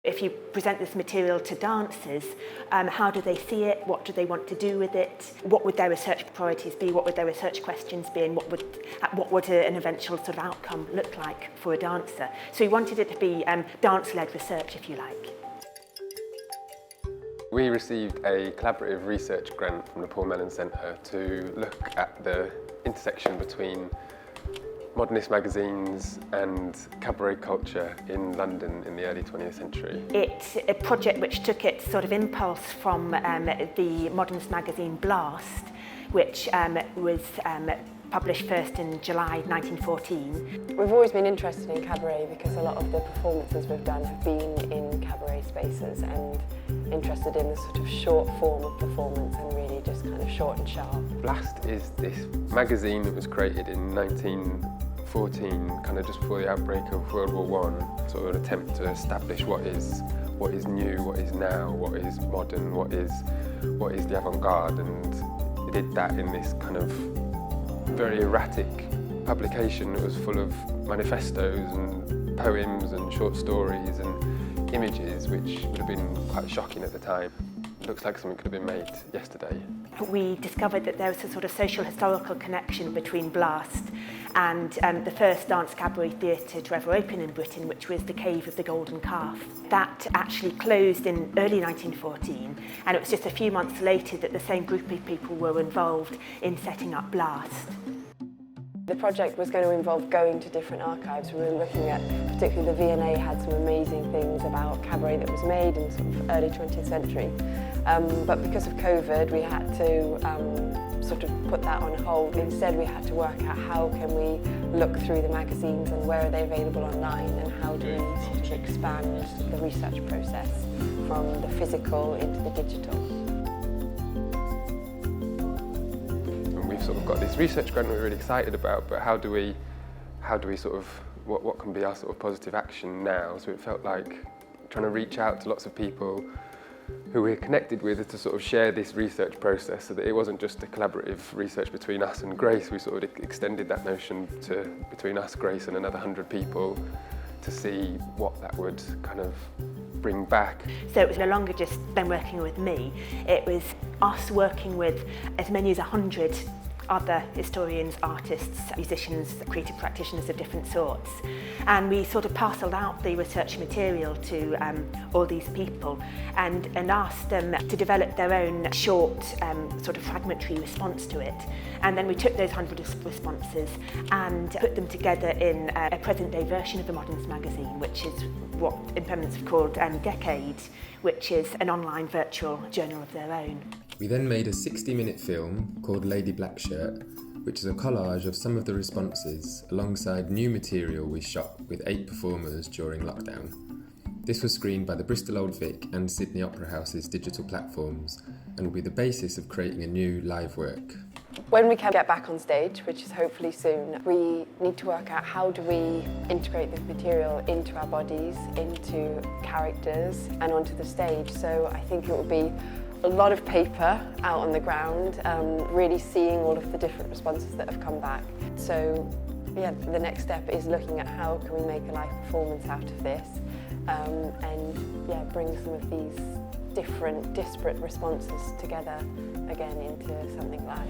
If you present this material to dancers, how do they see it? What do they want to do with it? What would their research priorities be? What would their research questions be? And what would an eventual sort of outcome look like for a dancer? So we wanted it to be dance-led research, if you like. We received a collaborative research grant from the Paul Mellon Centre to look at the intersection between modernist magazines and cabaret culture in London in the early 20th century. It's a project which took its sort of impulse from the modernist magazine Blast, which was published first in July 1914. We've always been interested in cabaret because a lot of the performances we've done have been in cabaret spaces and interested in the sort of short form of performance and really just kind of short and sharp. Blast is this magazine that was created in 1914, kind of just before the outbreak of World War I, sort of an attempt to establish what is new, what is now, what is modern, what is the avant-garde, and it did that in this kind of very erratic publication that was full of manifestos and poems and short stories and images, which would have been quite shocking at the time. It looks like something could have been made yesterday. We discovered that there was a sort of social historical connection between Blast and the first dance cabaret theatre to ever open in Britain, which was the Cave of the Golden Calf. That actually closed in early 1914, and it was just a few months later that the same group of people were involved in setting up Blast. The project was going to involve going to different archives. We were looking at, particularly the V&A had some amazing things about cabaret that was made in sort of early 20th century. But because of COVID, we had to sort of put that on hold. Instead, we had to work out how can we look through the magazines and where are they available online and how do we sort of expand the research process from the physical into the digital. We've sort of got this research grant we're really excited about, but how do we sort of, what can be our sort of positive action now? So it felt like trying to reach out to lots of people who we're connected with to sort of share this research process so that it wasn't just a collaborative research between us and Grace. We sort of extended that notion to between us, Grace, and another 100 people to see what that would kind of bring back. So it was no longer just them working with me, it was us working with as many as 100 other historians, artists, musicians, creative practitioners of different sorts. And we sort of parcelled out the research material to all these people and asked them to develop their own short sort of fragmentary response to it. And then we took those 100 responses and put them together in a present-day version of the Modernist magazine, which is what independents have called Decade, which is an online virtual journal of their own. We then made a 60-minute film called Lady Blackshirt, which is a collage of some of the responses alongside new material we shot with 8 performers during lockdown. This was screened by the Bristol Old Vic and Sydney Opera House's digital platforms and will be the basis of creating a new live work. When we can get back on stage, which is hopefully soon, we need to work out how do we integrate this material into our bodies, into characters and onto the stage. So I think it will be a lot of paper out on the ground, really seeing all of the different responses that have come back. So yeah, the next step is looking at how can we make a live performance out of this and yeah, bring some of these different disparate responses together again into something live.